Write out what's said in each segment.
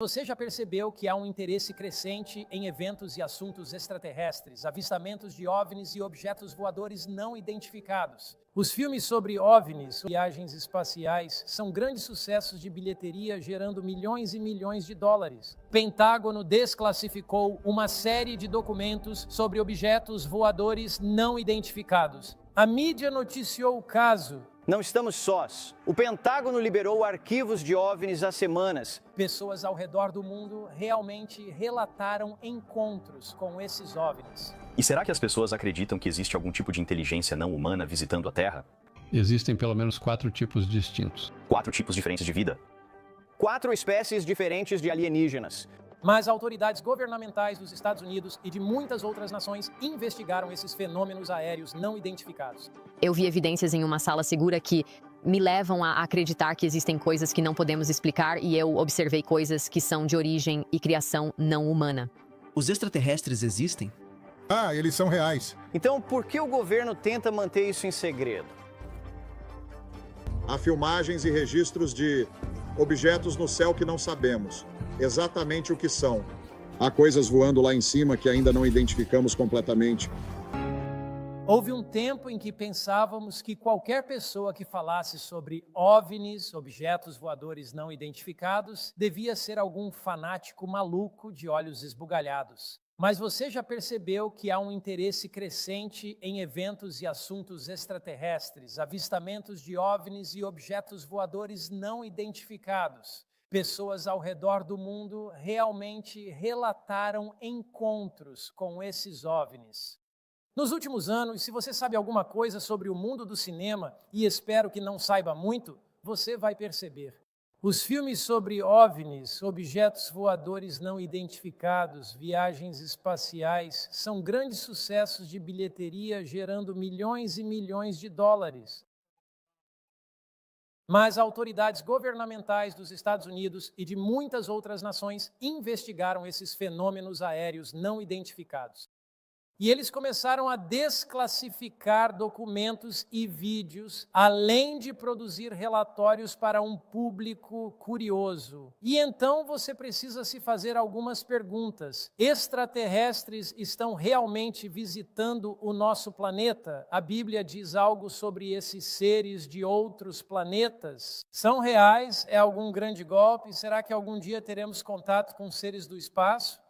Você já percebeu que há um interesse crescente em eventos e assuntos extraterrestres, avistamentos de OVNIs e objetos voadores não identificados? Os filmes sobre OVNIs, viagens espaciais, são grandes sucessos de bilheteria, gerando milhões e milhões de dólares. O Pentágono desclassificou uma série de documentos sobre objetos voadores não identificados. A mídia noticiou o caso. Não estamos sós. O Pentágono liberou arquivos de OVNIs há semanas. Pessoas ao redor do mundo realmente relataram encontros com esses OVNIs. E será que as pessoas acreditam que existe algum tipo de inteligência não humana visitando a Terra? Existem pelo menos 4 tipos distintos. 4 tipos diferentes de vida? 4 espécies diferentes de alienígenas. Mas autoridades governamentais dos Estados Unidos e de muitas outras nações investigaram esses fenômenos aéreos não identificados. Eu vi evidências em uma sala segura que me levam a acreditar que existem coisas que não podemos explicar, e eu observei coisas que são de origem e criação não humana. Os extraterrestres existem? Eles são reais. Então, por que o governo tenta manter isso em segredo? Há filmagens e registros de objetos no céu que não sabemos exatamente o que são. Há coisas voando lá em cima que ainda não identificamos completamente. Houve um tempo em que pensávamos que qualquer pessoa que falasse sobre OVNIs, objetos voadores não identificados, devia ser algum fanático maluco de olhos esbugalhados. Mas você já percebeu que há um interesse crescente em eventos e assuntos extraterrestres, avistamentos de OVNIs e objetos voadores não identificados? Pessoas ao redor do mundo realmente relataram encontros com esses OVNIs. Nos últimos anos, se você sabe alguma coisa sobre o mundo do cinema, e espero que não saiba muito, você vai perceber. Os filmes sobre OVNIs, objetos voadores não identificados, viagens espaciais, são grandes sucessos de bilheteria, gerando milhões e milhões de dólares. Mas autoridades governamentais dos Estados Unidos e de muitas outras nações investigaram esses fenômenos aéreos não identificados. E eles começaram a desclassificar documentos e vídeos, além de produzir relatórios para um público curioso. E então você precisa se fazer algumas perguntas. Extraterrestres estão realmente visitando o nosso planeta? A Bíblia diz algo sobre esses seres de outros planetas? São reais? É algum grande golpe? Será que algum dia teremos contato com seres do espaço?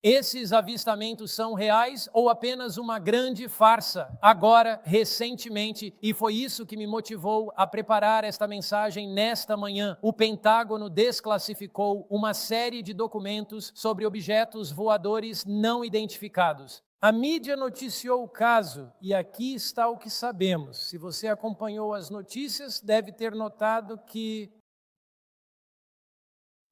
Esses avistamentos são reais ou apenas uma grande farsa? Agora, recentemente, e foi isso que me motivou a preparar esta mensagem nesta manhã, o Pentágono desclassificou uma série de documentos sobre objetos voadores não identificados. A mídia noticiou o caso e aqui está o que sabemos. Se você acompanhou as notícias, deve ter notado que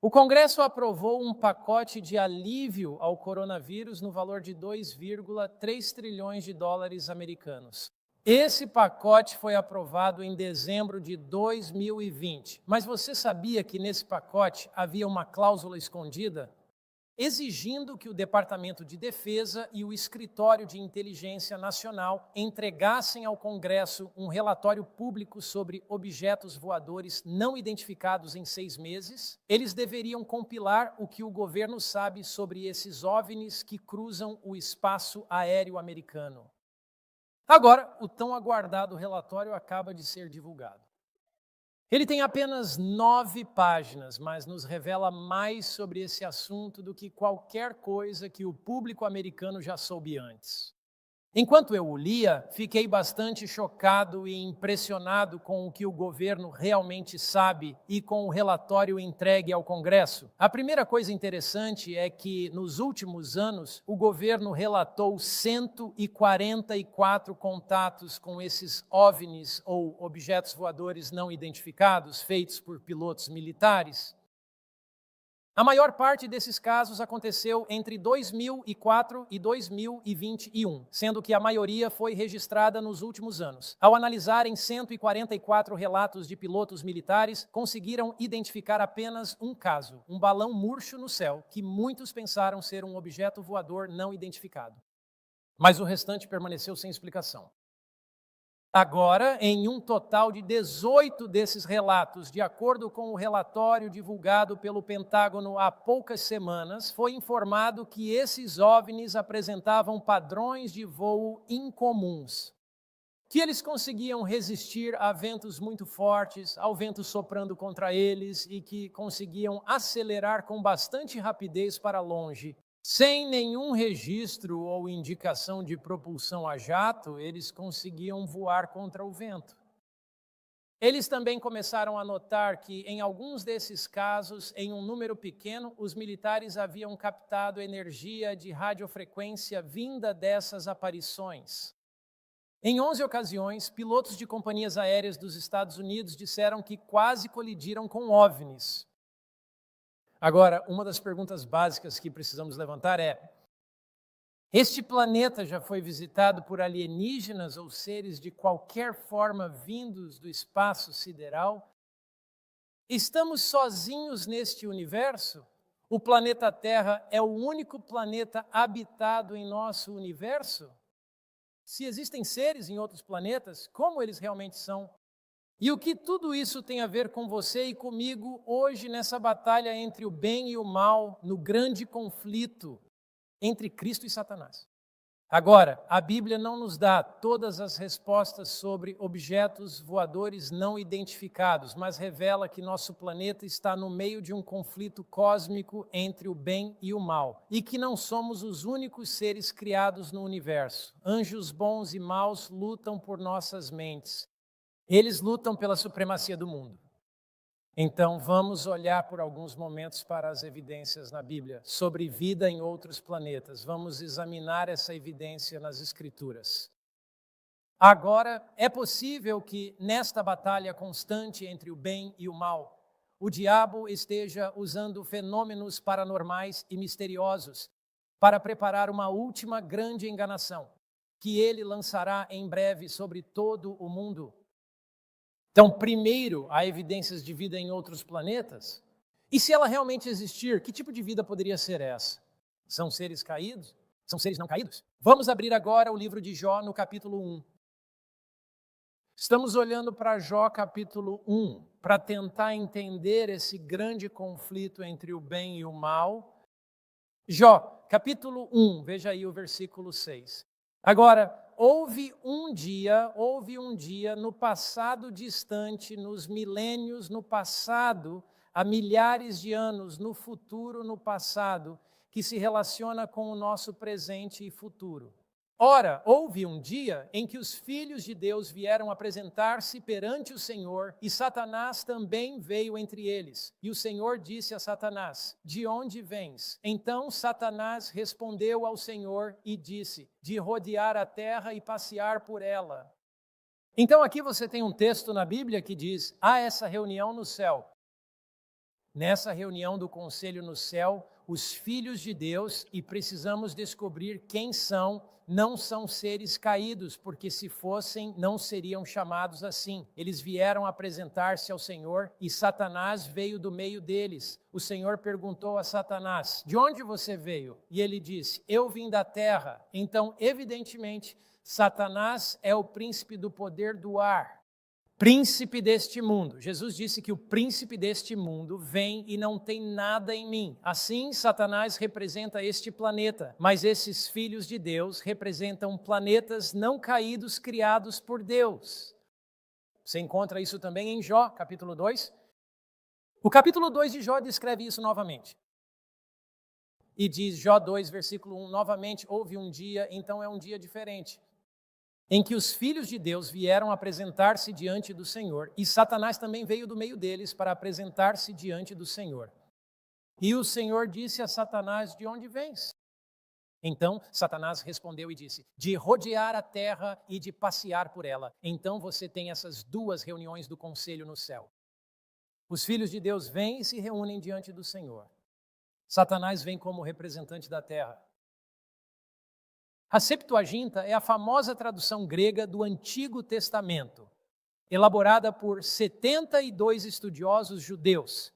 o Congresso aprovou um pacote de alívio ao coronavírus no valor de 2,3 trilhões de dólares americanos. Esse pacote foi aprovado em dezembro de 2020. Mas você sabia que nesse pacote havia uma cláusula escondida? Exigindo que o Departamento de Defesa e o Escritório de Inteligência Nacional entregassem ao Congresso um relatório público sobre objetos voadores não identificados em 6 meses. Eles deveriam compilar o que o governo sabe sobre esses OVNIs que cruzam o espaço aéreo americano. Agora, o tão aguardado relatório acaba de ser divulgado. Ele tem apenas 9 páginas, mas nos revela mais sobre esse assunto do que qualquer coisa que o público americano já soube antes. Enquanto eu o lia, fiquei bastante chocado e impressionado com o que o governo realmente sabe e com o relatório entregue ao Congresso. A primeira coisa interessante é que, nos últimos anos, o governo relatou 144 contatos com esses OVNIs, ou objetos voadores não identificados, feitos por pilotos militares. A maior parte desses casos aconteceu entre 2004 e 2021, sendo que a maioria foi registrada nos últimos anos. Ao analisarem 144 relatos de pilotos militares, conseguiram identificar apenas um caso, um balão murcho no céu, que muitos pensaram ser um objeto voador não identificado. Mas o restante permaneceu sem explicação. Agora, em um total de 18 desses relatos, de acordo com o relatório divulgado pelo Pentágono há poucas semanas, foi informado que esses OVNIs apresentavam padrões de voo incomuns, que eles conseguiam resistir a ventos muito fortes, ao vento soprando contra eles e que conseguiam acelerar com bastante rapidez para longe. Sem nenhum registro ou indicação de propulsão a jato, eles conseguiam voar contra o vento. Eles também começaram a notar que, em alguns desses casos, em um número pequeno, os militares haviam captado energia de radiofrequência vinda dessas aparições. Em 11 ocasiões, pilotos de companhias aéreas dos Estados Unidos disseram que quase colidiram com OVNIs. Agora, uma das perguntas básicas que precisamos levantar é: este planeta já foi visitado por alienígenas ou seres de qualquer forma vindos do espaço sideral? Estamos sozinhos neste universo? O planeta Terra é o único planeta habitado em nosso universo? Se existem seres em outros planetas, como eles realmente são? E o que tudo isso tem a ver com você e comigo hoje nessa batalha entre o bem e o mal, no grande conflito entre Cristo e Satanás? Agora, a Bíblia não nos dá todas as respostas sobre objetos voadores não identificados, mas revela que nosso planeta está no meio de um conflito cósmico entre o bem e o mal, e que não somos os únicos seres criados no universo. Anjos bons e maus lutam por nossas mentes. Eles lutam pela supremacia do mundo. Então, vamos olhar por alguns momentos para as evidências na Bíblia sobre vida em outros planetas. Vamos examinar essa evidência nas Escrituras. Agora, é possível que nesta batalha constante entre o bem e o mal, o diabo esteja usando fenômenos paranormais e misteriosos para preparar uma última grande enganação, que ele lançará em breve sobre todo o mundo. Então, primeiro, há evidências de vida em outros planetas. E se ela realmente existir, que tipo de vida poderia ser essa? São seres caídos? São seres não caídos? Vamos abrir agora o livro de Jó no capítulo 1. Estamos olhando para Jó capítulo 1, para tentar entender esse grande conflito entre o bem e o mal. Jó, capítulo 1, veja aí o versículo 6. Agora, houve um dia no passado distante, nos milênios no passado, há milhares de anos no futuro no passado, que se relaciona com o nosso presente e futuro. Ora, houve um dia em que os filhos de Deus vieram apresentar-se perante o Senhor e Satanás também veio entre eles. E o Senhor disse a Satanás: de onde vens? Então Satanás respondeu ao Senhor e disse: de rodear a terra e passear por ela. Então aqui você tem um texto na Bíblia que diz: há essa reunião no céu. Nessa reunião do conselho no céu, os filhos de Deus, e precisamos descobrir quem são, não são seres caídos, porque se fossem, não seriam chamados assim. Eles vieram apresentar-se ao Senhor e Satanás veio do meio deles. O Senhor perguntou a Satanás: de onde você veio? E ele disse: eu vim da terra. Então, evidentemente, Satanás é o príncipe do poder do ar. Príncipe deste mundo. Jesus disse que o príncipe deste mundo vem e não tem nada em mim. Assim, Satanás representa este planeta, mas esses filhos de Deus representam planetas não caídos criados por Deus. Você encontra isso também em Jó, capítulo 2. O capítulo 2 de Jó descreve isso novamente. E diz, Jó 2, versículo 1, novamente, houve um dia, então é um dia diferente, em que os filhos de Deus vieram apresentar-se diante do Senhor, e Satanás também veio do meio deles para apresentar-se diante do Senhor. E o Senhor disse a Satanás: de onde vens? Então Satanás respondeu e disse: de rodear a terra e de passear por ela. Então você tem essas duas reuniões do conselho no céu. Os filhos de Deus vêm e se reúnem diante do Senhor. Satanás vem como representante da terra. A Septuaginta é a famosa tradução grega do Antigo Testamento, elaborada por 72 estudiosos judeus.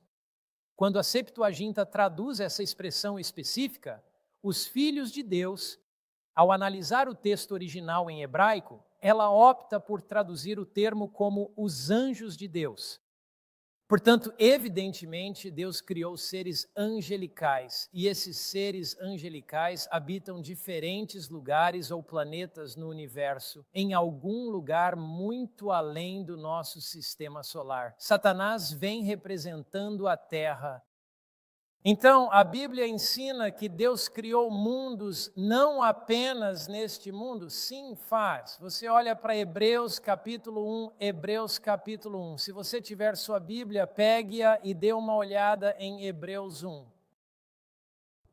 Quando a Septuaginta traduz essa expressão específica, os filhos de Deus, ao analisar o texto original em hebraico, ela opta por traduzir o termo como os anjos de Deus. Portanto, evidentemente, Deus criou seres angelicais, e esses seres angelicais habitam diferentes lugares ou planetas no universo, em algum lugar muito além do nosso sistema solar. Satanás vem representando a Terra. Então, a Bíblia ensina que Deus criou mundos não apenas neste mundo. Sim, faz. Você olha para Hebreus capítulo 1, Hebreus capítulo 1. Se você tiver sua Bíblia, pegue-a e dê uma olhada em Hebreus 1.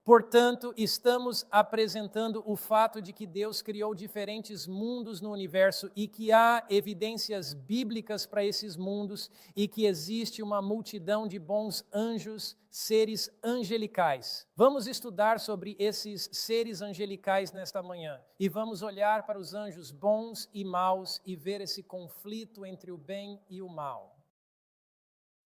Portanto, estamos apresentando o fato de que Deus criou diferentes mundos no universo e que há evidências bíblicas para esses mundos e que existe uma multidão de bons anjos, seres angelicais. Vamos estudar sobre esses seres angelicais nesta manhã e vamos olhar para os anjos bons e maus e ver esse conflito entre o bem e o mal.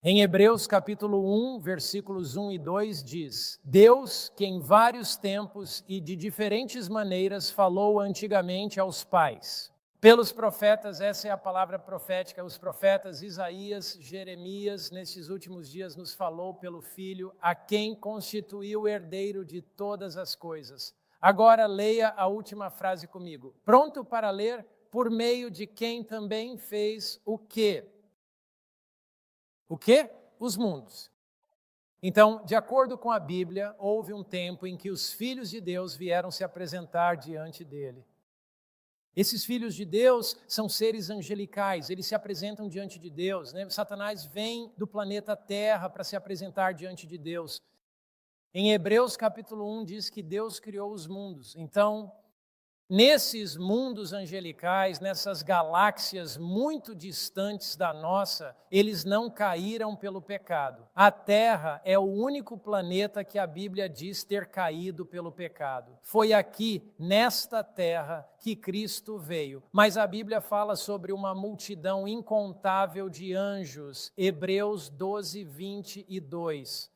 Em Hebreus capítulo 1, versículos 1 e 2 diz: Deus, que em vários tempos e de diferentes maneiras falou antigamente aos pais. Pelos profetas, essa é a palavra profética, os profetas Isaías, Jeremias, nestes últimos dias nos falou pelo Filho, a quem constituiu o herdeiro de todas as coisas. Agora leia a última frase comigo. Pronto para ler? Por meio de quem também fez o quê? O quê? Os mundos. Então, de acordo com a Bíblia, houve um tempo em que os filhos de Deus vieram se apresentar diante dele. Esses filhos de Deus são seres angelicais, eles se apresentam diante de Deus, né? Satanás vem do planeta Terra para se apresentar diante de Deus. Em Hebreus capítulo 1 diz que Deus criou os mundos. Então, nesses mundos angelicais, nessas galáxias muito distantes da nossa, eles não caíram pelo pecado. A Terra é o único planeta que a Bíblia diz ter caído pelo pecado. Foi aqui, nesta Terra, que Cristo veio. Mas a Bíblia fala sobre uma multidão incontável de anjos. Hebreus 12, 22.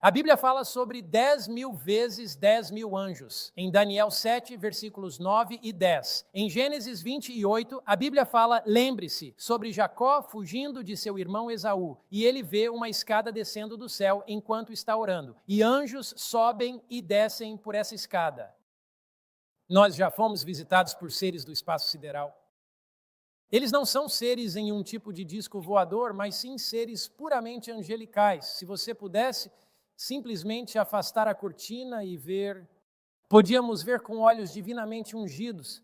A Bíblia fala sobre 10.000 vezes 10.000 anjos, em Daniel 7, versículos 9 e 10. Em Gênesis 28, a Bíblia fala, lembre-se, sobre Jacó fugindo de seu irmão Esaú, e ele vê uma escada descendo do céu enquanto está orando, e anjos sobem e descem por essa escada. Nós já fomos visitados por seres do espaço sideral. Eles não são seres em um tipo de disco voador, mas sim seres puramente angelicais. Se você pudesse simplesmente afastar a cortina e podíamos ver com olhos divinamente ungidos.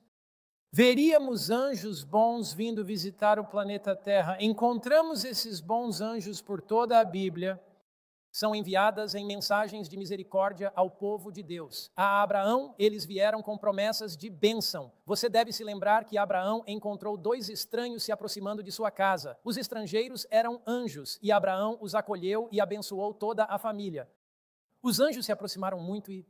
Veríamos anjos bons vindo visitar o planeta Terra. Encontramos esses bons anjos por toda a Bíblia. São enviadas em mensagens de misericórdia ao povo de Deus. A Abraão, eles vieram com promessas de bênção. Você deve se lembrar que Abraão encontrou 2 estranhos se aproximando de sua casa. Os estrangeiros eram anjos e Abraão os acolheu e abençoou toda a família. Os anjos se aproximaram muito e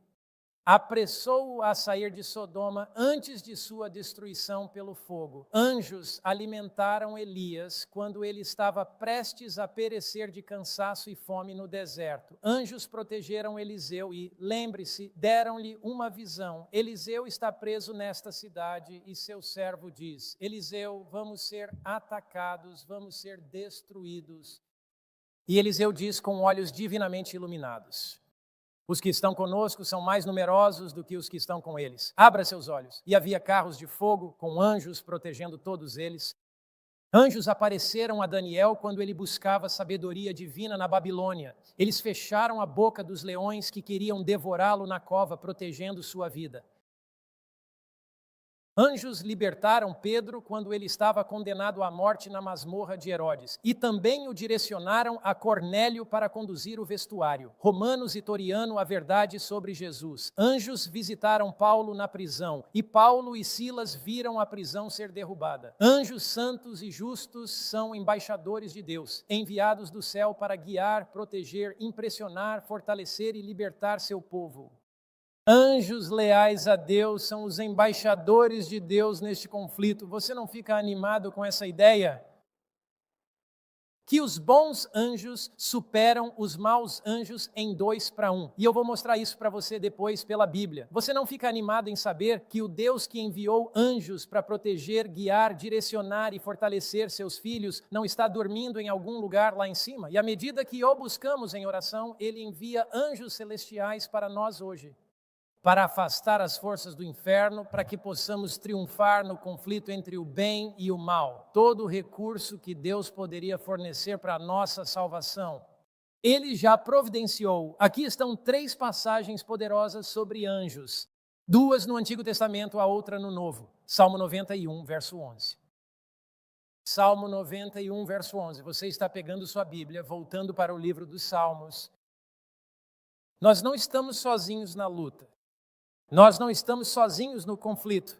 apressou-o a sair de Sodoma antes de sua destruição pelo fogo. Anjos alimentaram Elias quando ele estava prestes a perecer de cansaço e fome no deserto. Anjos protegeram Eliseu e, lembre-se, deram-lhe uma visão. Eliseu está preso nesta cidade e seu servo diz: Eliseu, vamos ser atacados, vamos ser destruídos. E Eliseu diz com olhos divinamente iluminados: os que estão conosco são mais numerosos do que os que estão com eles. Abra seus olhos. E havia carros de fogo com anjos protegendo todos eles. Anjos apareceram a Daniel quando ele buscava sabedoria divina na Babilônia. Eles fecharam a boca dos leões que queriam devorá-lo na cova, protegendo sua vida. Anjos libertaram Pedro quando ele estava condenado à morte na masmorra de Herodes. E também o direcionaram a Cornélio para conduzir o vestuário. Romanos e Toriano a verdade sobre Jesus. Anjos visitaram Paulo na prisão. E Paulo e Silas viram a prisão ser derrubada. Anjos santos e justos são embaixadores de Deus, enviados do céu para guiar, proteger, impressionar, fortalecer e libertar seu povo. Anjos leais a Deus são os embaixadores de Deus neste conflito. Você não fica animado com essa ideia? que os bons anjos superam os maus anjos em 2-1. E eu vou mostrar isso para você depois pela Bíblia. Você não fica animado em saber que o Deus que enviou anjos para proteger, guiar, direcionar e fortalecer seus filhos não está dormindo em algum lugar lá em cima? E à medida que o buscamos em oração, ele envia anjos celestiais para nós hoje, para afastar as forças do inferno, para que possamos triunfar no conflito entre o bem e o mal. Todo o recurso que Deus poderia fornecer para a nossa salvação, Ele já providenciou. Aqui estão 3 passagens poderosas sobre anjos. 2 no Antigo Testamento, a outra no Novo. Salmo 91, verso 11. Salmo 91, verso 11. Você está pegando sua Bíblia, voltando para o livro dos Salmos. Nós não estamos sozinhos na luta. Nós não estamos sozinhos no conflito.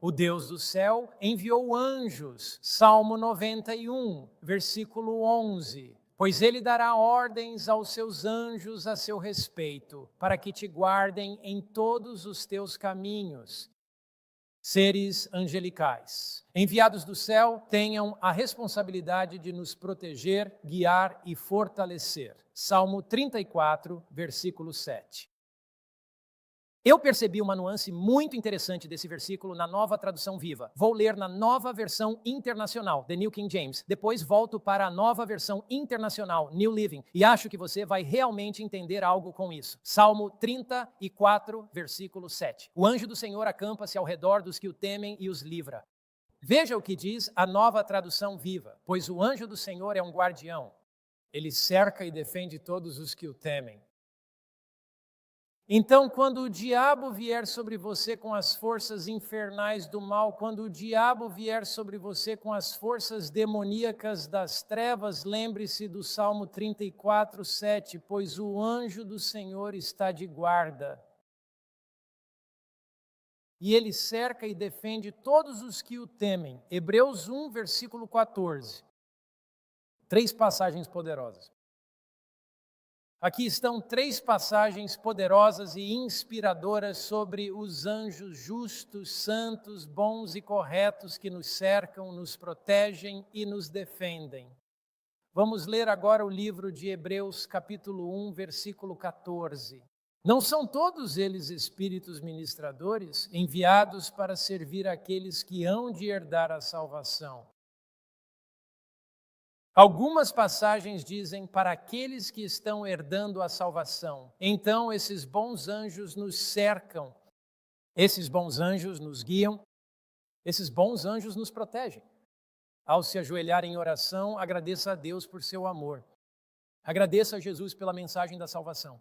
O Deus do céu enviou anjos. Salmo 91, versículo 11. Pois ele dará ordens aos seus anjos a seu respeito, para que te guardem em todos os teus caminhos. Seres angelicais, enviados do céu, tenham a responsabilidade de nos proteger, guiar e fortalecer. Salmo 34, versículo 7. Eu percebi uma nuance muito interessante desse versículo na Nova Tradução Viva. Vou ler na Nova Versão Internacional, The New King James. Depois volto para a Nova Versão Internacional, New Living. E acho que você vai realmente entender algo com isso. Salmo 34, versículo 7. O anjo do Senhor acampa-se ao redor dos que o temem e os livra. Veja o que diz a Nova Tradução Viva. Pois o anjo do Senhor é um guardião. Ele cerca e defende todos os que o temem. Então, quando o diabo vier sobre você com as forças infernais do mal, quando o diabo vier sobre você com as forças demoníacas das trevas, lembre-se do Salmo 34, 7, pois o anjo do Senhor está de guarda. E ele cerca e defende todos os que o temem. Hebreus 1, versículo 14. 3 passagens poderosas. Aqui estão 3 passagens poderosas e inspiradoras sobre os anjos justos, santos, bons e corretos que nos cercam, nos protegem e nos defendem. Vamos ler agora o livro de Hebreus, capítulo 1, versículo 14. Não são todos eles espíritos ministradores, enviados para servir aqueles que hão de herdar a salvação? Algumas passagens dizem para aqueles que estão herdando a salvação. Então, esses bons anjos nos cercam, esses bons anjos nos guiam, esses bons anjos nos protegem. Ao se ajoelhar em oração, agradeça a Deus por seu amor. Agradeça a Jesus pela mensagem da salvação.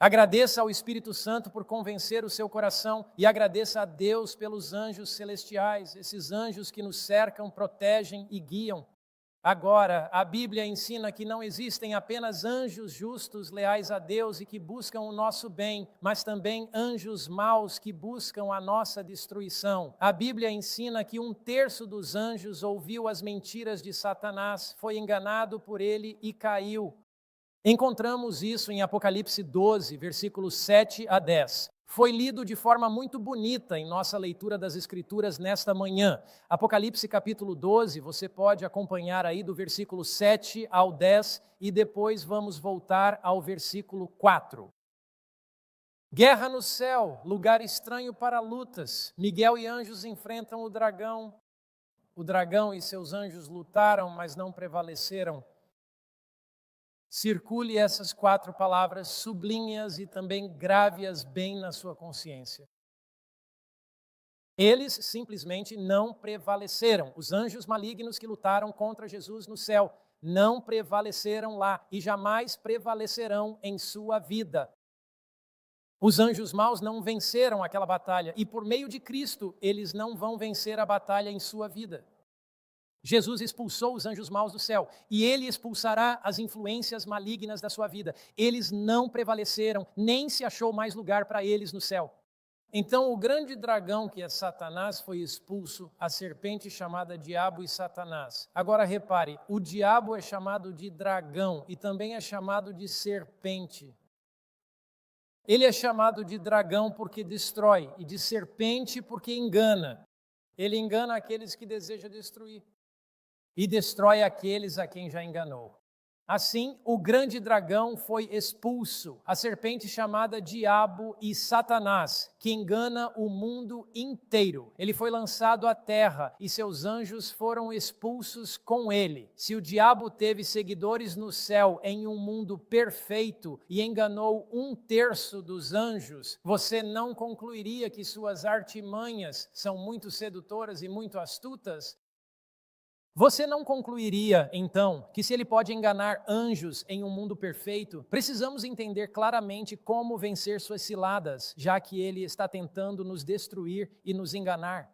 Agradeça ao Espírito Santo por convencer o seu coração e agradeça a Deus pelos anjos celestiais, esses anjos que nos cercam, protegem e guiam. Agora, a Bíblia ensina que não existem apenas anjos justos, leais a Deus e que buscam o nosso bem, mas também anjos maus que buscam a nossa destruição. A Bíblia ensina que 1/3 dos anjos ouviu as mentiras de Satanás, foi enganado por ele e caiu. Encontramos isso em Apocalipse 12, versículos 7 a 10. Foi lido de forma muito bonita em nossa leitura das Escrituras nesta manhã. Apocalipse capítulo 12, você pode acompanhar aí do versículo 7 ao 10 e depois vamos voltar ao versículo 4. Guerra no céu, lugar estranho para lutas. Miguel e anjos enfrentam o dragão. O dragão e seus anjos lutaram, mas não prevaleceram. Circule essas 4 palavras, sublinhe-as e também grave-as bem na sua consciência. Eles simplesmente não prevaleceram. Os anjos malignos que lutaram contra Jesus no céu não prevaleceram lá e jamais prevalecerão em sua vida. Os anjos maus não venceram aquela batalha e por meio de Cristo eles não vão vencer a batalha em sua vida. Jesus expulsou os anjos maus do céu e ele expulsará as influências malignas da sua vida. Eles não prevaleceram, nem se achou mais lugar para eles no céu. Então o grande dragão que é Satanás foi expulso, a serpente chamada Diabo e Satanás. Agora repare, o diabo é chamado de dragão e também é chamado de serpente. Ele é chamado de dragão porque destrói e de serpente porque engana. Ele engana aqueles que deseja destruir. e destrói aqueles a quem já enganou. Assim, o grande dragão foi expulso, a serpente chamada Diabo e Satanás, que engana o mundo inteiro. Ele foi lançado à terra e seus anjos foram expulsos com ele. Se o diabo teve seguidores no céu em um mundo perfeito e enganou 1/3 dos anjos, você não concluiria que suas artimanhas são muito sedutoras e muito astutas? Você não concluiria, então, que se ele pode enganar anjos em um mundo perfeito, precisamos entender claramente como vencer suas ciladas, já que ele está tentando nos destruir e nos enganar.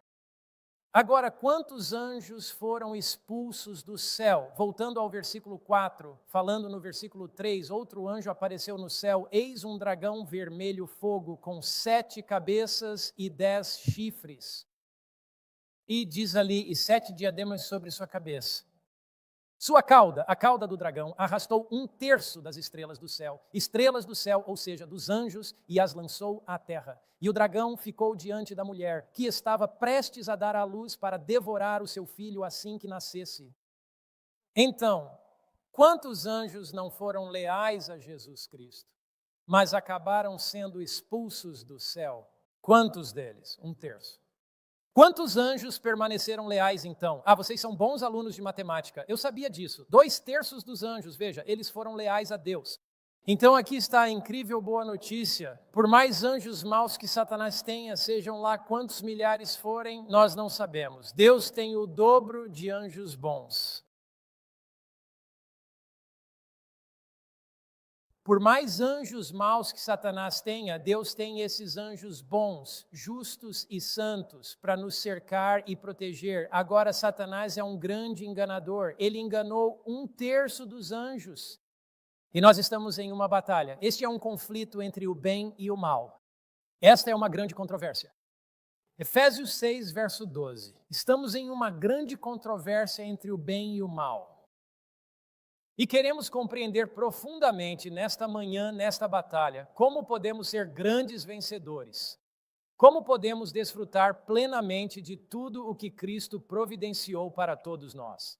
Agora, quantos anjos foram expulsos do céu? Voltando ao versículo 4, falando no versículo 3, outro anjo apareceu no céu, eis um dragão vermelho fogo, com 7 cabeças e 10 chifres. E diz ali, e 7 diademas sobre sua cabeça. Sua cauda, a cauda do dragão, arrastou 1/3 das estrelas do céu, ou seja, dos anjos, e as lançou à terra. E o dragão ficou diante da mulher, que estava prestes a dar à luz para devorar o seu filho assim que nascesse. Então, quantos anjos não foram leais a Jesus Cristo, mas acabaram sendo expulsos do céu? Quantos deles? 1/3. Quantos anjos permaneceram leais então? Vocês são bons alunos de matemática. Eu sabia disso. 2/3 dos anjos, veja, eles foram leais a Deus. Então aqui está a incrível boa notícia. Por mais anjos maus que Satanás tenha, sejam lá quantos milhares forem, nós não sabemos. Deus tem o dobro de anjos bons. Por mais anjos maus que Satanás tenha, Deus tem esses anjos bons, justos e santos para nos cercar e proteger. Agora, Satanás é um grande enganador. Ele enganou 1/3 dos anjos. E nós estamos em uma batalha. Este é um conflito entre o bem e o mal. Esta é uma grande controvérsia. Efésios 6, verso 12. Estamos em uma grande controvérsia entre o bem e o mal. E queremos compreender profundamente nesta manhã, nesta batalha, como podemos ser grandes vencedores. Como podemos desfrutar plenamente de tudo o que Cristo providenciou para todos nós.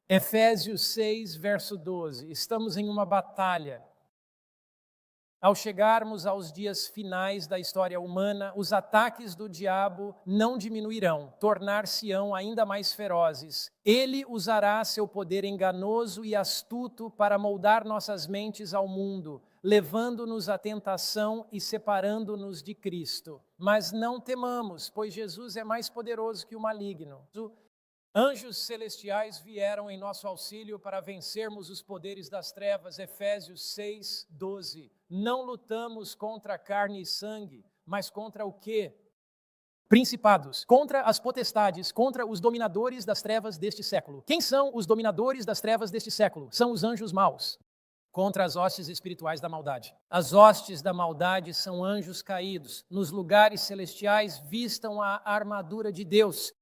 Efésios 6, verso 12. Estamos em uma batalha. Ao chegarmos aos dias finais da história humana, os ataques do diabo não diminuirão, tornar-se-ão ainda mais ferozes. Ele usará seu poder enganoso e astuto para moldar nossas mentes ao mundo, levando-nos à tentação e separando-nos de Cristo. Mas não temamos, pois Jesus é mais poderoso que o maligno. Anjos celestiais vieram em nosso auxílio para vencermos os poderes das trevas. Efésios 6, 12. Não lutamos contra carne e sangue, mas contra o quê? Principados, contra as potestades, contra os dominadores das trevas deste século. Quem são os dominadores das trevas deste século? São os anjos maus. Contra as hostes espirituais da maldade. As hostes da maldade são anjos caídos. Nos lugares celestiais vistam a armadura de Deus,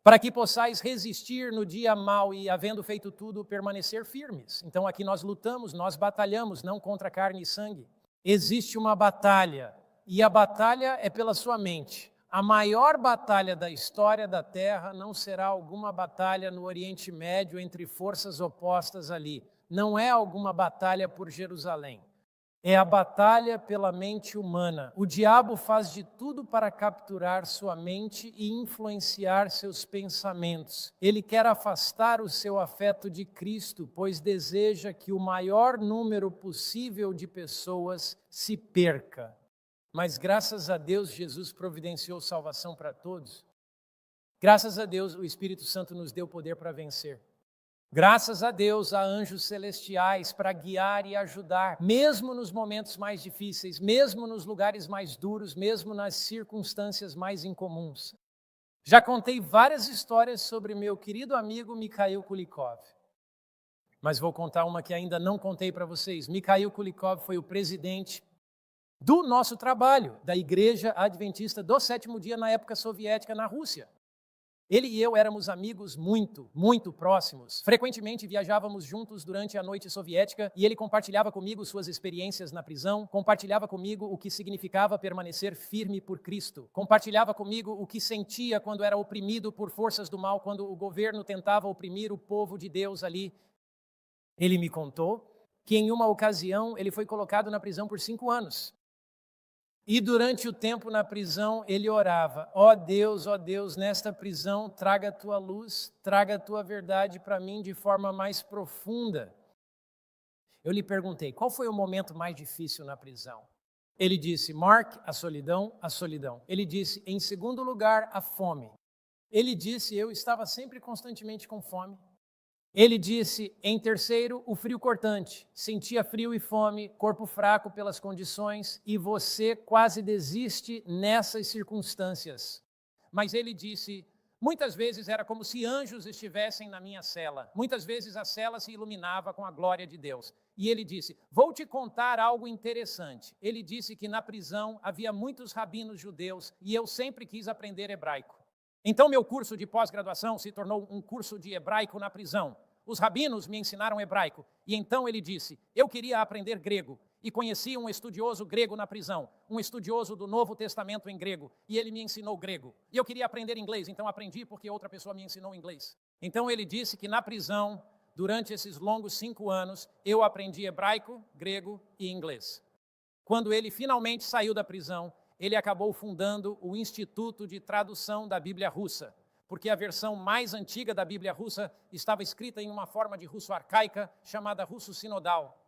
para que possais resistir no dia mau e, havendo feito tudo, permanecer firmes. Então aqui nós lutamos, nós batalhamos, não contra carne e sangue. Existe uma batalha, e a batalha é pela sua mente. A maior batalha da história da Terra não será alguma batalha no Oriente Médio entre forças opostas ali. Não é alguma batalha por Jerusalém. É a batalha pela mente humana. O diabo faz de tudo para capturar sua mente e influenciar seus pensamentos. Ele quer afastar o seu afeto de Cristo, pois deseja que o maior número possível de pessoas se perca. Mas graças a Deus, Jesus providenciou salvação para todos. Graças a Deus, o Espírito Santo nos deu poder para vencer. Graças a Deus, há anjos celestiais para guiar e ajudar, mesmo nos momentos mais difíceis, mesmo nos lugares mais duros, mesmo nas circunstâncias mais incomuns. Já contei várias histórias sobre meu querido amigo Mikhail Kulikov, mas vou contar uma que ainda não contei para vocês. Mikhail Kulikov foi o presidente do nosso trabalho, da Igreja Adventista do Sétimo Dia na época soviética na Rússia. Ele e eu éramos amigos muito próximos. Frequentemente viajávamos juntos durante a noite soviética e ele compartilhava comigo suas experiências na prisão, compartilhava comigo o que significava permanecer firme por Cristo, compartilhava comigo o que sentia quando era oprimido por forças do mal, quando o governo tentava oprimir o povo de Deus ali. Ele me contou que em uma ocasião ele foi colocado na prisão por 5 anos. E durante o tempo na prisão, ele orava: ó Deus, nesta prisão, traga a tua luz, traga a tua verdade para mim de forma mais profunda. Eu lhe perguntei, qual foi o momento mais difícil na prisão? Ele disse, Mark, a solidão. Ele disse, em segundo lugar, a fome. Ele disse, eu estava sempre constantemente com fome. Ele disse, em terceiro, o frio cortante. Sentia frio e fome, corpo fraco pelas condições, e você quase desiste nessas circunstâncias. Mas ele disse, muitas vezes era como se anjos estivessem na minha cela. Muitas vezes a cela se iluminava com a glória de Deus. E ele disse, vou te contar algo interessante. Ele disse que na prisão havia muitos rabinos judeus, e eu sempre quis aprender hebraico. Então, meu curso de pós-graduação se tornou um curso de hebraico na prisão. Os rabinos me ensinaram hebraico. E então ele disse, eu queria aprender grego. E conheci um estudioso grego na prisão, um estudioso do Novo Testamento em grego. E ele me ensinou grego. E eu queria aprender inglês, então aprendi porque outra pessoa me ensinou inglês. Então ele disse que na prisão, durante esses longos 5 anos, eu aprendi hebraico, grego e inglês. Quando ele finalmente saiu da prisão, ele acabou fundando o Instituto de Tradução da Bíblia Russa, porque a versão mais antiga da Bíblia Russa estava escrita em uma forma de russo arcaica chamada russo sinodal.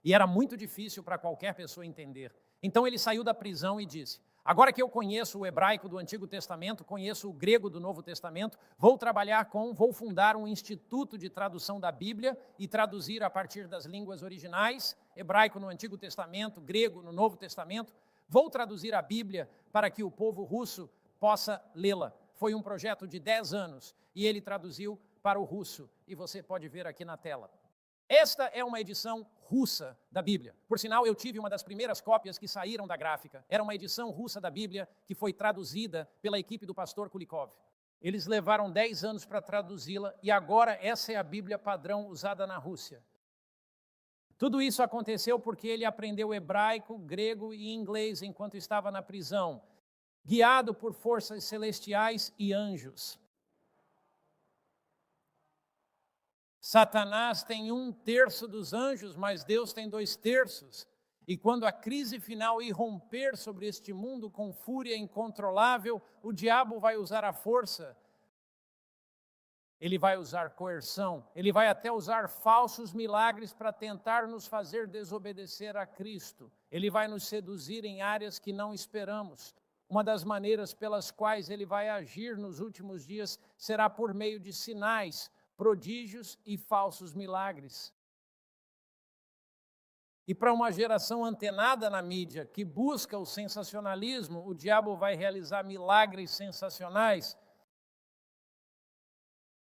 E era muito difícil para qualquer pessoa entender. Então ele saiu da prisão e disse, agora que eu conheço o hebraico do Antigo Testamento, conheço o grego do Novo Testamento, vou fundar um Instituto de Tradução da Bíblia e traduzir a partir das línguas originais, hebraico no Antigo Testamento, grego no Novo Testamento. Vou traduzir a Bíblia para que o povo russo possa lê-la. Foi um projeto de 10 anos e ele traduziu para o russo. E você pode ver aqui na tela. Esta é uma edição russa da Bíblia. Por sinal, eu tive uma das primeiras cópias que saíram da gráfica. Era uma edição russa da Bíblia que foi traduzida pela equipe do pastor Kulikov. Eles levaram 10 anos para traduzi-la e agora essa é a Bíblia padrão usada na Rússia. Tudo isso aconteceu porque ele aprendeu hebraico, grego e inglês enquanto estava na prisão, guiado por forças celestiais e anjos. Satanás tem 1/3 dos anjos, mas Deus tem 2/3. E quando a crise final irromper sobre este mundo com fúria incontrolável, o diabo vai usar a força. Ele vai usar coerção, ele vai até usar falsos milagres para tentar nos fazer desobedecer a Cristo. Ele vai nos seduzir em áreas que não esperamos. Uma das maneiras pelas quais ele vai agir nos últimos dias será por meio de sinais, prodígios e falsos milagres. E para uma geração antenada na mídia, que busca o sensacionalismo, o diabo vai realizar milagres sensacionais.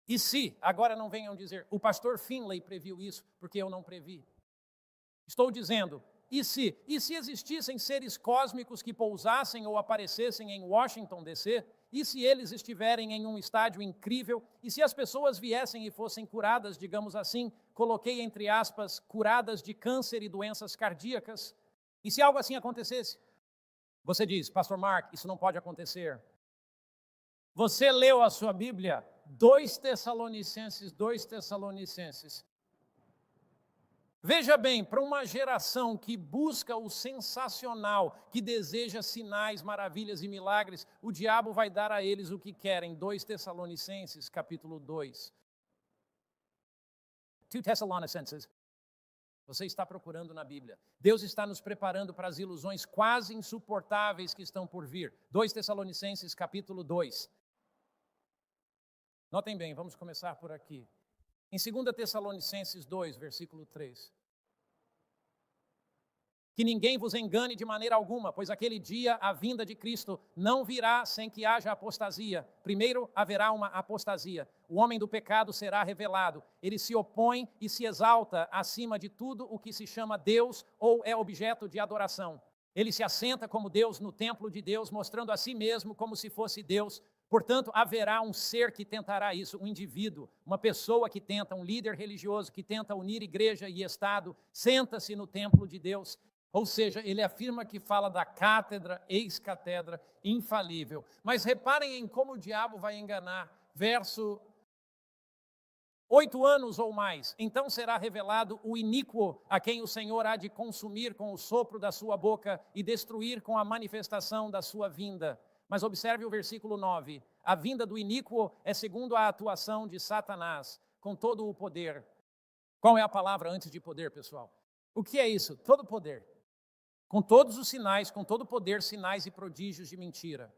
E se, agora não venham dizer, o pastor Finlay previu isso, porque eu não previ. Estou dizendo, e se existissem seres cósmicos que pousassem ou aparecessem em Washington, D.C., e se eles estiverem em um estádio incrível, e se as pessoas viessem e fossem curadas, digamos assim, coloquei entre aspas, curadas de câncer e doenças cardíacas, e se algo assim acontecesse? Você diz, pastor Mark, isso não pode acontecer. Você leu a sua Bíblia? 2 Tessalonicenses. Veja bem, para uma geração que busca o sensacional, que deseja sinais, maravilhas e milagres, o diabo vai dar a eles o que querem. 2 Tessalonicenses, capítulo 2. 2 Tessalonicenses. Você está procurando na Bíblia. Deus está nos preparando para as ilusões quase insuportáveis que estão por vir. 2 Tessalonicenses, capítulo 2. Notem bem, vamos começar por aqui. Em 2 Tessalonicenses 2, versículo 3. Que ninguém vos engane de maneira alguma, pois aquele dia a vinda de Cristo não virá sem que haja apostasia. Primeiro haverá uma apostasia. O homem do pecado será revelado. Ele se opõe e se exalta acima de tudo o que se chama Deus ou é objeto de adoração. Ele se assenta como Deus no templo de Deus, mostrando a si mesmo como se fosse Deus. Portanto, haverá um ser que tentará isso, um indivíduo, uma pessoa que tenta, um líder religioso que tenta unir igreja e Estado, senta-se no templo de Deus. Ou seja, ele afirma que fala da cátedra, ex-cátedra, infalível. Mas reparem em como o diabo vai enganar. Verso 8 anos ou mais, então será revelado o iníquo, a quem o Senhor há de consumir com o sopro da sua boca e destruir com a manifestação da sua vinda. Mas observe o versículo 9. A vinda do iníquo é segundo a atuação de Satanás, com todo o poder. Qual é a palavra antes de poder, pessoal? O que é isso? Todo poder. Com todos os sinais, com todo o poder, sinais e prodígios de mentira.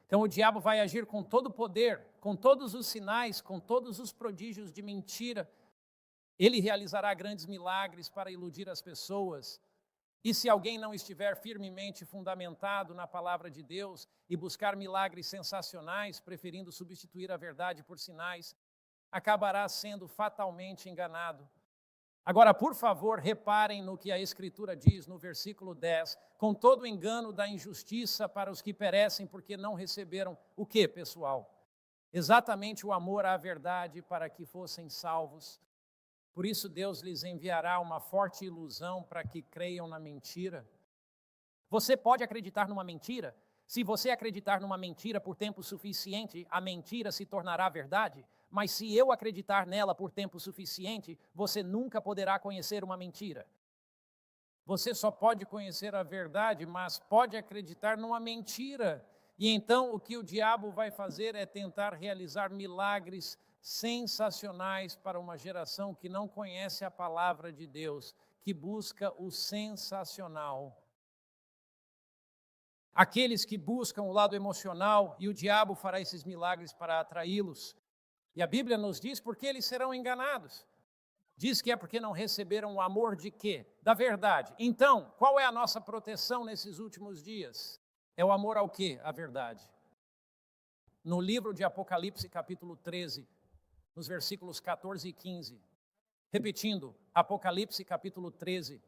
Então o diabo vai agir com todo o poder, com todos os sinais, com todos os prodígios de mentira. Ele realizará grandes milagres para iludir as pessoas. E se alguém não estiver firmemente fundamentado na palavra de Deus e buscar milagres sensacionais, preferindo substituir a verdade por sinais, acabará sendo fatalmente enganado. Agora, por favor, reparem no que a Escritura diz no versículo 10, com todo o engano da injustiça para os que perecem porque não receberam o quê, pessoal? Exatamente o amor à verdade para que fossem salvos. Por isso Deus lhes enviará uma forte ilusão para que creiam na mentira. Você pode acreditar numa mentira? Se você acreditar numa mentira por tempo suficiente, a mentira se tornará verdade. Mas se eu acreditar nela por tempo suficiente, você nunca poderá conhecer uma mentira. Você só pode conhecer a verdade, mas pode acreditar numa mentira. E então o que o diabo vai fazer é tentar realizar milagres sensacionais para uma geração que não conhece a palavra de Deus, que busca o sensacional. Aqueles que buscam o lado emocional, e o diabo fará esses milagres para atraí-los. E a Bíblia nos diz porque eles serão enganados. Diz que é porque não receberam o amor de quê? Da verdade. Então, qual é a nossa proteção nesses últimos dias? É o amor ao quê? A verdade. No livro de Apocalipse, capítulo 13, nos versículos 14 e 15. Repetindo, Apocalipse, capítulo 13,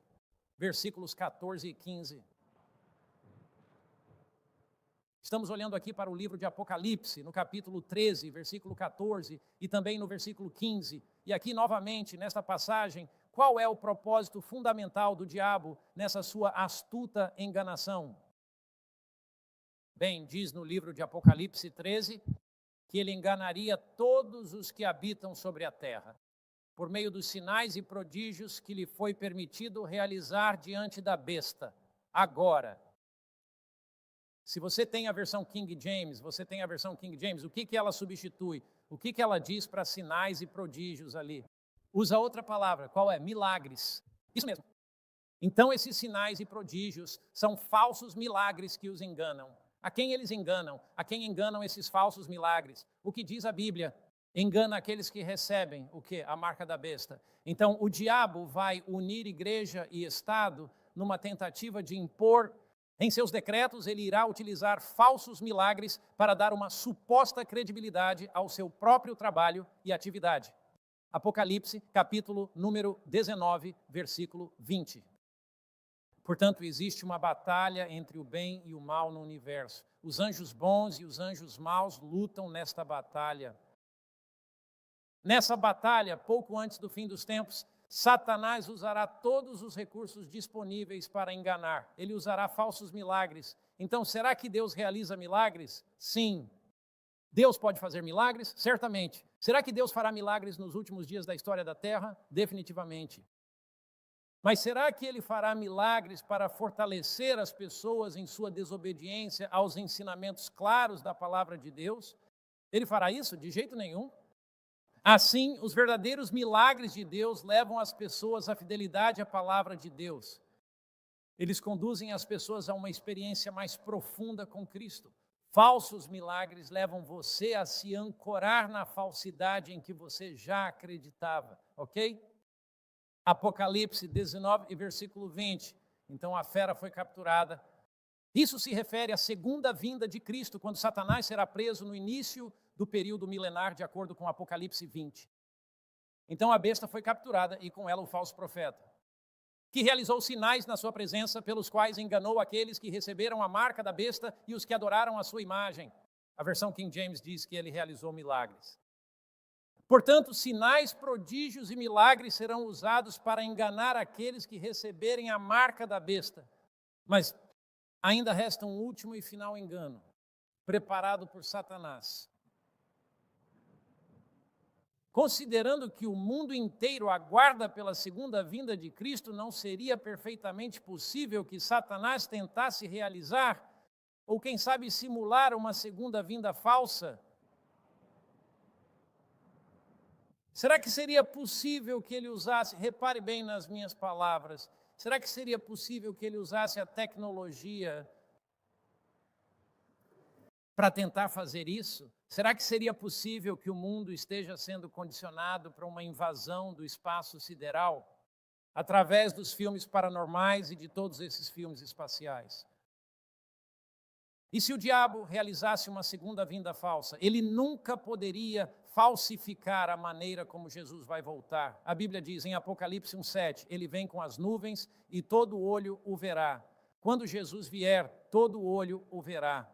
versículos 14 e 15. Estamos olhando aqui para o livro de Apocalipse, no capítulo 13, versículo 14, e também no versículo 15. E aqui, novamente, nesta passagem, qual é o propósito fundamental do diabo nessa sua astuta enganação? Bem, diz no livro de Apocalipse 13, que ele enganaria todos os que habitam sobre a terra, por meio dos sinais e prodígios que lhe foi permitido realizar diante da besta, agora. Se você tem a versão King James, o que ela substitui? O que ela diz para sinais e prodígios ali? Usa outra palavra, qual é? Milagres. Isso mesmo. Então esses sinais e prodígios são falsos milagres que os enganam. A quem eles enganam? A quem enganam esses falsos milagres? O que diz a Bíblia? Engana aqueles que recebem o quê? A marca da besta. Então o diabo vai unir igreja e Estado numa tentativa de impor. Em seus decretos, ele irá utilizar falsos milagres para dar uma suposta credibilidade ao seu próprio trabalho e atividade. Apocalipse, capítulo número 19, versículo 20. Portanto, existe uma batalha entre o bem e o mal no universo. Os anjos bons e os anjos maus lutam nesta batalha. Nessa batalha, pouco antes do fim dos tempos, Satanás usará todos os recursos disponíveis para enganar. Ele usará falsos milagres. Então, será que Deus realiza milagres? Sim. Deus pode fazer milagres? Certamente. Será que Deus fará milagres nos últimos dias da história da Terra? Definitivamente. Mas será que Ele fará milagres para fortalecer as pessoas em sua desobediência aos ensinamentos claros da palavra de Deus? Ele fará isso? De jeito nenhum. Assim, os verdadeiros milagres de Deus levam as pessoas à fidelidade à palavra de Deus. Eles conduzem as pessoas a uma experiência mais profunda com Cristo. Falsos milagres levam você a se ancorar na falsidade em que você já acreditava, ok? Apocalipse 19 e versículo 20. Então a fera foi capturada. Isso se refere à segunda vinda de Cristo, quando Satanás será preso no início do período milenar, de acordo com Apocalipse 20. Então a besta foi capturada e com ela o falso profeta, que realizou sinais na sua presença, pelos quais enganou aqueles que receberam a marca da besta e os que adoraram a sua imagem. A versão King James diz que ele realizou milagres. Portanto, sinais, prodígios e milagres serão usados para enganar aqueles que receberem a marca da besta. Mas ainda resta um último e final engano, preparado por Satanás. Considerando que o mundo inteiro aguarda pela segunda vinda de Cristo, não seria perfeitamente possível que Satanás tentasse realizar, ou quem sabe simular uma segunda vinda falsa? Será que seria possível que ele usasse, repare bem nas minhas palavras, será que seria possível que ele usasse a tecnologia para tentar fazer isso? Será que seria possível que o mundo esteja sendo condicionado para uma invasão do espaço sideral através dos filmes paranormais e de todos esses filmes espaciais? E se o diabo realizasse uma segunda vinda falsa, ele nunca poderia falsificar a maneira como Jesus vai voltar. A Bíblia diz em Apocalipse 1:7, ele vem com as nuvens e todo olho o verá. Quando Jesus vier, todo olho o verá.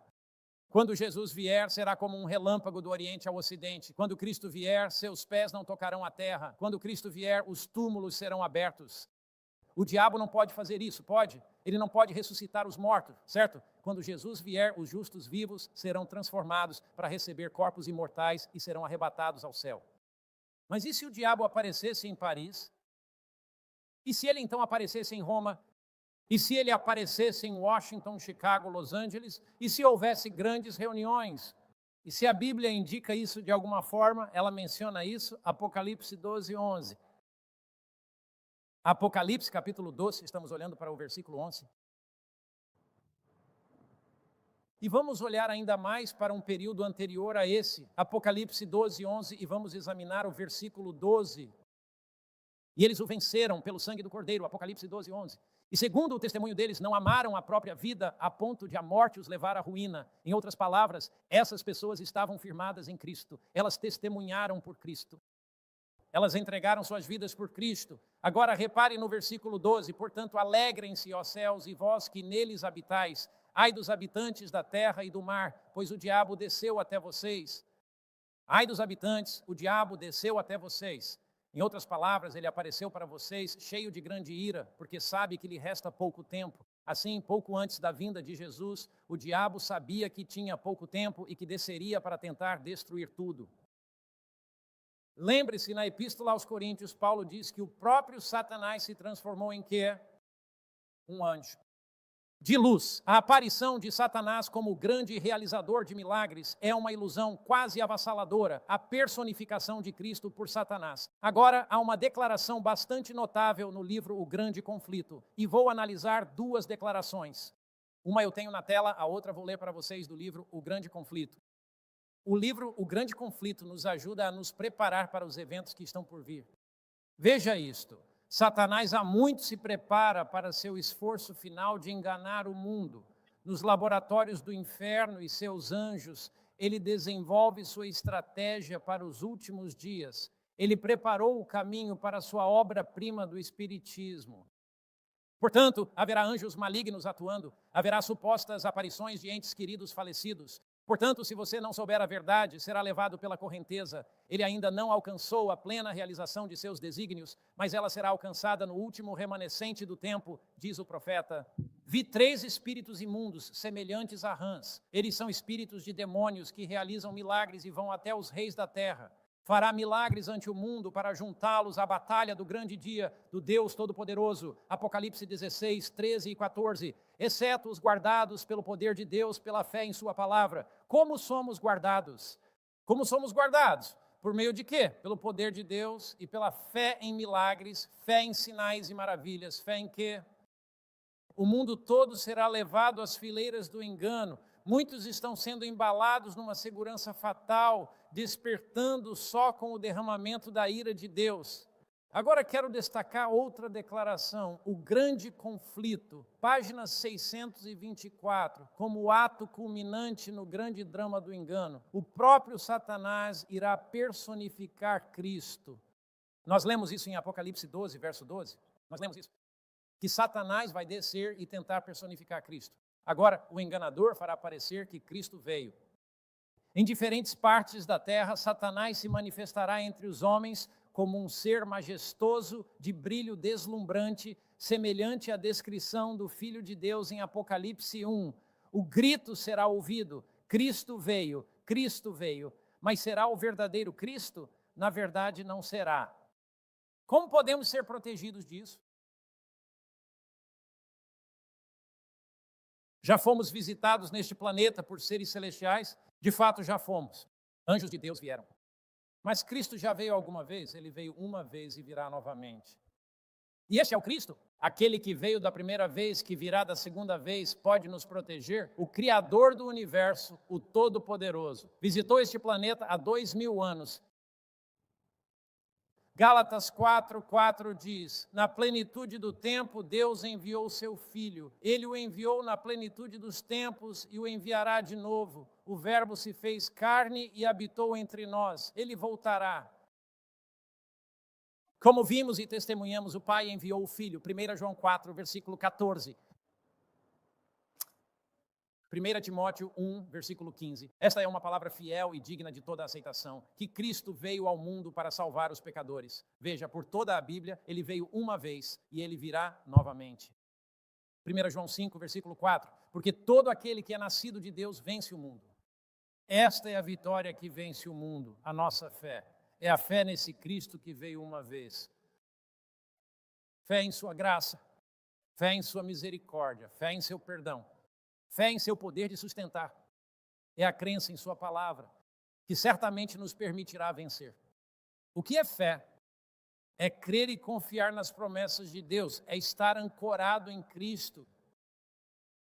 Quando Jesus vier, será como um relâmpago do Oriente ao Ocidente. Quando Cristo vier, seus pés não tocarão a terra. Quando Cristo vier, os túmulos serão abertos. O diabo não pode fazer isso, pode? Ele não pode ressuscitar os mortos, certo? Quando Jesus vier, os justos vivos serão transformados para receber corpos imortais e serão arrebatados ao céu. Mas e se o diabo aparecesse em Paris? E se ele então aparecesse em Roma? E se ele aparecesse em Washington, Chicago, Los Angeles? E se houvesse grandes reuniões? E se a Bíblia indica isso de alguma forma, ela menciona isso, Apocalipse 12:11. Apocalipse, capítulo 12, estamos olhando para o versículo 11. E vamos olhar ainda mais para um período anterior a esse, Apocalipse 12:11, e vamos examinar o versículo 12. E eles o venceram pelo sangue do Cordeiro, Apocalipse 12:11. E segundo o testemunho deles, não amaram a própria vida a ponto de a morte os levar à ruína. Em outras palavras, essas pessoas estavam firmadas em Cristo. Elas testemunharam por Cristo. Elas entregaram suas vidas por Cristo. Agora repare no versículo 12. Portanto, alegrem-se, ó céus, e vós que neles habitais. Ai dos habitantes da terra e do mar, pois o diabo desceu até vocês. Ai dos habitantes, o diabo desceu até vocês. Em outras palavras, ele apareceu para vocês cheio de grande ira, porque sabe que lhe resta pouco tempo. Assim, pouco antes da vinda de Jesus, o diabo sabia que tinha pouco tempo e que desceria para tentar destruir tudo. Lembre-se, na Epístola aos Coríntios, Paulo diz que o próprio Satanás se transformou em quê? Um anjo de luz. A aparição de Satanás como grande realizador de milagres é uma ilusão quase avassaladora, a personificação de Cristo por Satanás. Agora, há uma declaração bastante notável no livro O Grande Conflito, e vou analisar duas declarações. Uma eu tenho na tela, a outra vou ler para vocês do livro O Grande Conflito. O livro O Grande Conflito nos ajuda a nos preparar para os eventos que estão por vir. Veja isto. Satanás há muito se prepara para seu esforço final de enganar o mundo. Nos laboratórios do inferno e seus anjos, ele desenvolve sua estratégia para os últimos dias. Ele preparou o caminho para a sua obra-prima do espiritismo. Portanto, haverá anjos malignos atuando, haverá supostas aparições de entes queridos falecidos. Portanto, se você não souber a verdade, será levado pela correnteza. Ele ainda não alcançou a plena realização de seus desígnios, mas ela será alcançada no último remanescente do tempo, diz o profeta. Vi 3 espíritos imundos, semelhantes a rãs. Eles são espíritos de demônios que realizam milagres e vão até os reis da terra. Fará milagres ante o mundo para juntá-los à batalha do grande dia do Deus Todo-Poderoso. Apocalipse 16, 13 e 14. Exceto os guardados pelo poder de Deus, pela fé em sua palavra. Como somos guardados? Como somos guardados? Por meio de quê? Pelo poder de Deus e pela fé em milagres, fé em sinais e maravilhas. Fé em quê? O mundo todo será levado às fileiras do engano. Muitos estão sendo embalados numa segurança fatal, despertando só com o derramamento da ira de Deus. Agora quero destacar outra declaração, o grande conflito, página 624, como o ato culminante no grande drama do engano. O próprio Satanás irá personificar Cristo. Nós lemos isso em Apocalipse 12, verso 12. Nós lemos isso. Que Satanás vai descer e tentar personificar Cristo. Agora, o enganador fará parecer que Cristo veio. Em diferentes partes da terra, Satanás se manifestará entre os homens como um ser majestoso, de brilho deslumbrante, semelhante à descrição do Filho de Deus em Apocalipse 1. O grito será ouvido: Cristo veio, Cristo veio. Mas será o verdadeiro Cristo? Na verdade, não será. Como podemos ser protegidos disso? Já fomos visitados neste planeta por seres celestiais? De fato, já fomos. Anjos de Deus vieram. Mas Cristo já veio alguma vez? Ele veio uma vez e virá novamente. E este é o Cristo? Aquele que veio da primeira vez, que virá da segunda vez, pode nos proteger? O Criador do universo, o Todo-Poderoso, visitou este planeta há 2000 anos. Gálatas 4:4 diz: na plenitude do tempo, Deus enviou o seu Filho. Ele o enviou na plenitude dos tempos e o enviará de novo. O Verbo se fez carne e habitou entre nós. Ele voltará. Como vimos e testemunhamos, o Pai enviou o Filho. 1 João 4, versículo 14. 1 Timóteo 1, versículo 15. Esta é uma palavra fiel e digna de toda aceitação, que Cristo veio ao mundo para salvar os pecadores. Veja, por toda a Bíblia, ele veio uma vez e ele virá novamente. 1 João 5, versículo 4. Porque todo aquele que é nascido de Deus vence o mundo. Esta é a vitória que vence o mundo, a nossa fé. É a fé nesse Cristo que veio uma vez. Fé em sua graça, fé em sua misericórdia, fé em seu perdão. Fé em seu poder de sustentar. É a crença em sua palavra, que certamente nos permitirá vencer. O que é fé? É crer e confiar nas promessas de Deus. É estar ancorado em Cristo.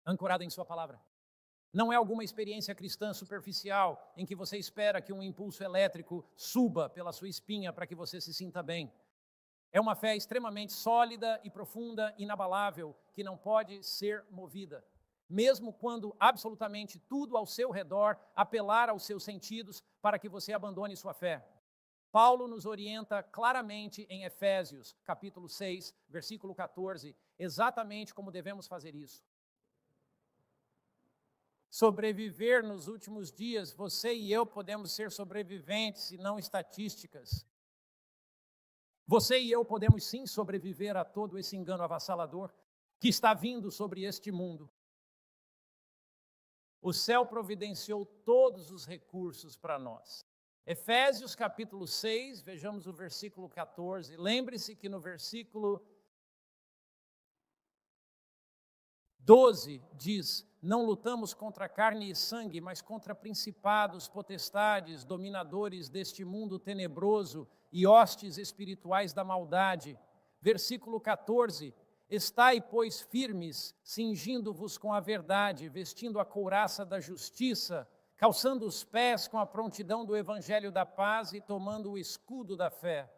Ancorado em sua palavra. Não é alguma experiência cristã superficial, em que você espera que um impulso elétrico suba pela sua espinha para que você se sinta bem. É uma fé extremamente sólida e profunda, inabalável, que não pode ser movida. Mesmo quando absolutamente tudo ao seu redor apelar aos seus sentidos para que você abandone sua fé. Paulo nos orienta claramente em Efésios, capítulo 6, versículo 14, exatamente como devemos fazer isso. Sobreviver nos últimos dias, você e eu podemos ser sobreviventes e não estatísticas. Você e eu podemos sim sobreviver a todo esse engano avassalador que está vindo sobre este mundo. O céu providenciou todos os recursos para nós. Efésios capítulo 6, vejamos o versículo 14. Lembre-se que no versículo 12 diz: não lutamos contra carne e sangue, mas contra principados, potestades, dominadores deste mundo tenebroso e hostes espirituais da maldade. Versículo 14. Estai, pois, firmes, cingindo-vos com a verdade, vestindo a couraça da justiça, calçando os pés com a prontidão do evangelho da paz e tomando o escudo da fé.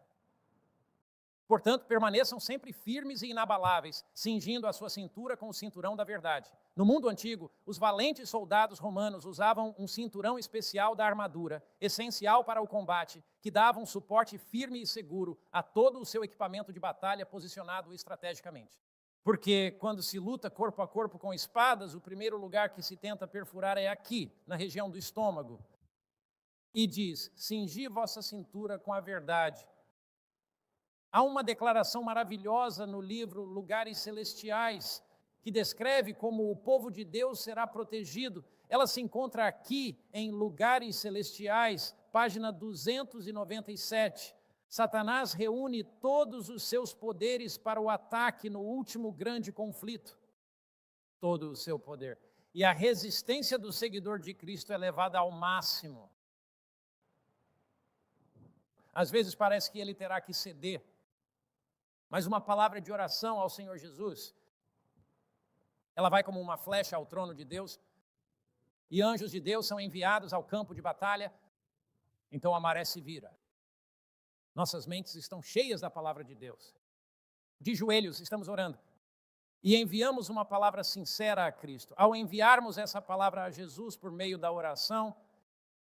Portanto, permaneçam sempre firmes e inabaláveis, cingindo a sua cintura com o cinturão da verdade. No mundo antigo, os valentes soldados romanos usavam um cinturão especial da armadura, essencial para o combate, que dava um suporte firme e seguro a todo o seu equipamento de batalha posicionado estrategicamente. Porque quando se luta corpo a corpo com espadas, o primeiro lugar que se tenta perfurar é aqui, na região do estômago. E diz: cingi vossa cintura com a verdade. Há uma declaração maravilhosa no livro Lugares Celestiais, que descreve como o povo de Deus será protegido. Ela se encontra aqui em Lugares Celestiais, página 297. Satanás reúne todos os seus poderes para o ataque no último grande conflito. Todo o seu poder. E a resistência do seguidor de Cristo é levada ao máximo. Às vezes parece que ele terá que ceder. Mas uma palavra de oração ao Senhor Jesus, ela vai como uma flecha ao trono de Deus, e anjos de Deus são enviados ao campo de batalha, então a maré se vira. Nossas mentes estão cheias da palavra de Deus. De joelhos, estamos orando. E enviamos uma palavra sincera a Cristo. Ao enviarmos essa palavra a Jesus por meio da oração,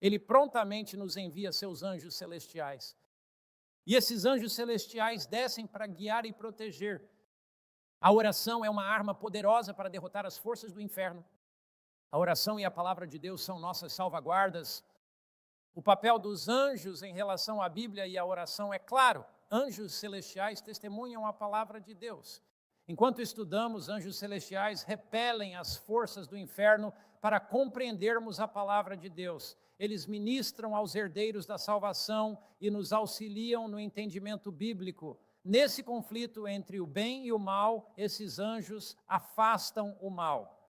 Ele prontamente nos envia seus anjos celestiais. E esses anjos celestiais descem para guiar e proteger. A oração é uma arma poderosa para derrotar as forças do inferno. A oração e a palavra de Deus são nossas salvaguardas O papel dos anjos em relação à Bíblia e à oração é claro. Anjos celestiais testemunham a palavra de Deus. Enquanto estudamos, anjos celestiais repelem as forças do inferno para compreendermos a palavra de Deus. Eles ministram aos herdeiros da salvação e nos auxiliam no entendimento bíblico. Nesse conflito entre o bem e o mal, esses anjos afastam o mal.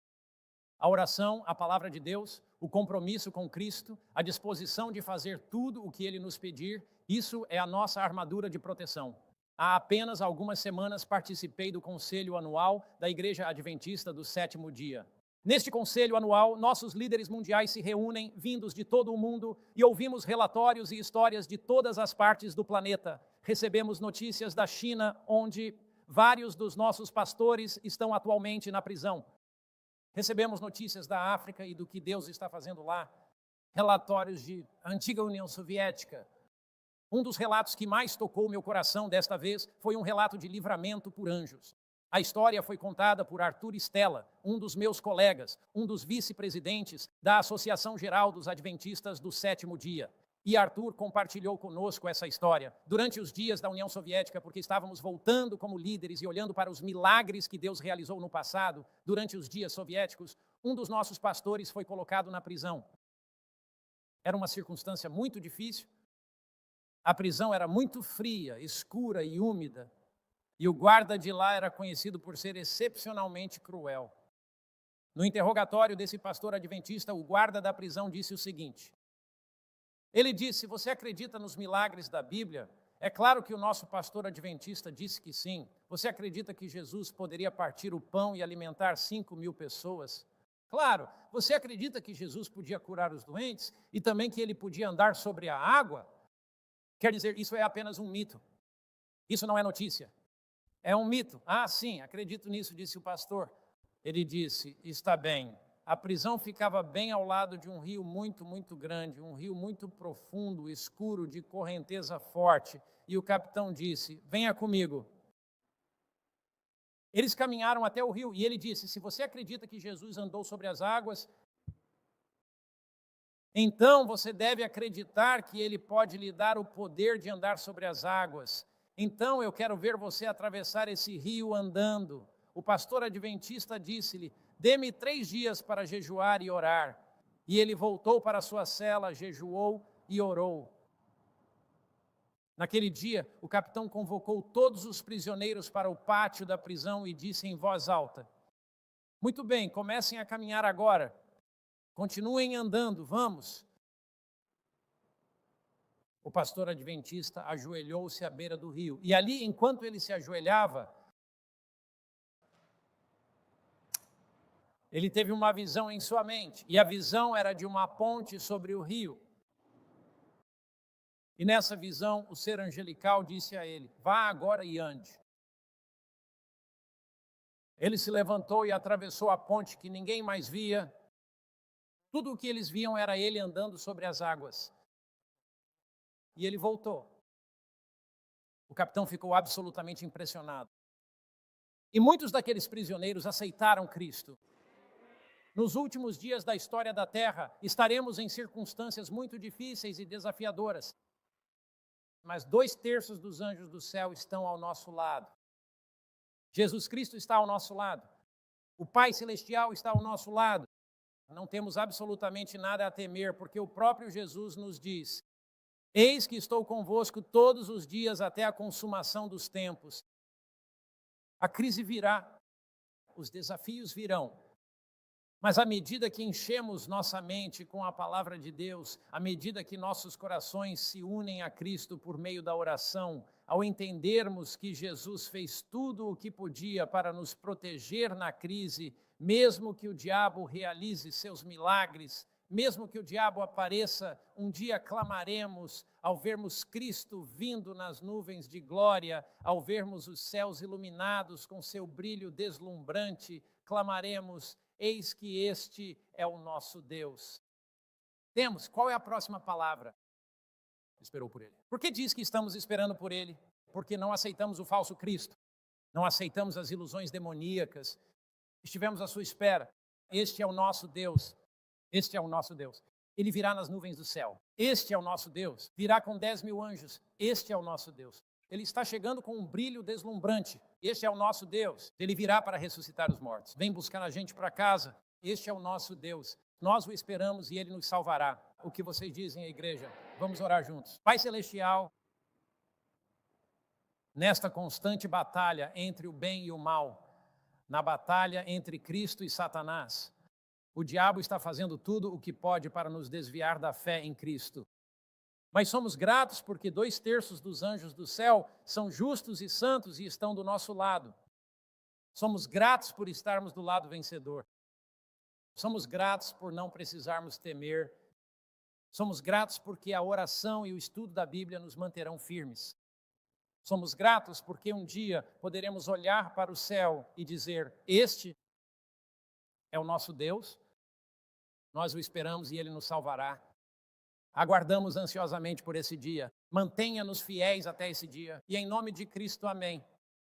A oração, a palavra de Deus, o compromisso com Cristo, a disposição de fazer tudo o que Ele nos pedir, isso é a nossa armadura de proteção. Há apenas algumas semanas participei do conselho anual da Igreja Adventista do Sétimo Dia. Neste conselho anual, nossos líderes mundiais se reúnem, vindos de todo o mundo, e ouvimos relatórios e histórias de todas as partes do planeta. Recebemos notícias da China, onde vários dos nossos pastores estão atualmente na prisão. Recebemos notícias da África e do que Deus está fazendo lá. Relatórios de antiga União Soviética. Um dos relatos que mais tocou meu coração desta vez foi um relato de livramento por anjos. A história foi contada por Arthur Stella, um dos meus colegas, um dos vice-presidentes da Associação Geral dos Adventistas do Sétimo Dia. E Arthur compartilhou conosco essa história durante os dias da União Soviética, porque estávamos voltando como líderes e olhando para os milagres que Deus realizou no passado. Durante os dias soviéticos, um dos nossos pastores foi colocado na prisão. Era uma circunstância muito difícil. A prisão era muito fria, escura e úmida. E o guarda de lá era conhecido por ser excepcionalmente cruel. No interrogatório desse pastor adventista, o guarda da prisão disse o seguinte. Ele disse, você acredita nos milagres da Bíblia? É claro que o nosso pastor adventista disse que sim. Você acredita que Jesus poderia partir o pão e alimentar 5.000 pessoas? Claro. Você acredita que Jesus podia curar os doentes e também que ele podia andar sobre a água? Quer dizer, isso é apenas um mito. Isso não é notícia. É um mito. Ah, sim, acredito nisso, disse o pastor. Ele disse, está bem. A prisão ficava bem ao lado de um rio muito, muito grande, um rio muito profundo, escuro, de correnteza forte. E o capitão disse, venha comigo. Eles caminharam até o rio e ele disse, se você acredita que Jesus andou sobre as águas, então você deve acreditar que ele pode lhe dar o poder de andar sobre as águas. Então eu quero ver você atravessar esse rio andando. O pastor adventista disse-lhe, dê-me 3 dias para jejuar e orar. E ele voltou para a sua cela, jejuou e orou. Naquele dia, o capitão convocou todos os prisioneiros para o pátio da prisão e disse em voz alta, muito bem, comecem a caminhar agora. Continuem andando, vamos. O pastor adventista ajoelhou-se à beira do rio. E ali, enquanto ele se ajoelhava, ele teve uma visão em sua mente. E a visão era de uma ponte sobre o rio. E nessa visão, o ser angelical disse a ele, vá agora e ande. Ele se levantou e atravessou a ponte que ninguém mais via. Tudo o que eles viam era ele andando sobre as águas. E ele voltou. O capitão ficou absolutamente impressionado. E muitos daqueles prisioneiros aceitaram Cristo. Nos últimos dias da história da Terra, estaremos em circunstâncias muito difíceis e desafiadoras. Mas 2/3 dos anjos do céu estão ao nosso lado. Jesus Cristo está ao nosso lado. O Pai Celestial está ao nosso lado. Não temos absolutamente nada a temer, porque o próprio Jesus nos diz, eis que estou convosco todos os dias até a consumação dos tempos. A crise virá, os desafios virão, mas à medida que enchemos nossa mente com a palavra de Deus, à medida que nossos corações se unem a Cristo por meio da oração, ao entendermos que Jesus fez tudo o que podia para nos proteger na crise, mesmo que o diabo realize seus milagres, mesmo que o diabo apareça, um dia clamaremos ao vermos Cristo vindo nas nuvens de glória, ao vermos os céus iluminados com seu brilho deslumbrante, clamaremos, eis que este é o nosso Deus. Temos, qual é a próxima palavra? Esperou por ele. Por que diz que estamos esperando por ele? Porque não aceitamos o falso Cristo, não aceitamos as ilusões demoníacas, estivemos à sua espera. Este é o nosso Deus. Este é o nosso Deus. Ele virá nas nuvens do céu. Este é o nosso Deus. Virá com 10.000 anjos. Este é o nosso Deus. Ele está chegando com um brilho deslumbrante. Este é o nosso Deus. Ele virá para ressuscitar os mortos. Vem buscar a gente para casa. Este é o nosso Deus. Nós o esperamos e Ele nos salvará. O que vocês dizem, igreja? Vamos orar juntos. Pai Celestial, nesta constante batalha entre o bem e o mal, na batalha entre Cristo e Satanás, o diabo está fazendo tudo o que pode para nos desviar da fé em Cristo. Mas somos gratos porque 2/3 dos anjos do céu são justos e santos e estão do nosso lado. Somos gratos por estarmos do lado vencedor. Somos gratos por não precisarmos temer. Somos gratos porque a oração e o estudo da Bíblia nos manterão firmes. Somos gratos porque um dia poderemos olhar para o céu e dizer: este é o nosso Deus, nós o esperamos e Ele nos salvará. Aguardamos ansiosamente por esse dia. Mantenha-nos fiéis até esse dia. E em nome de Cristo, amém.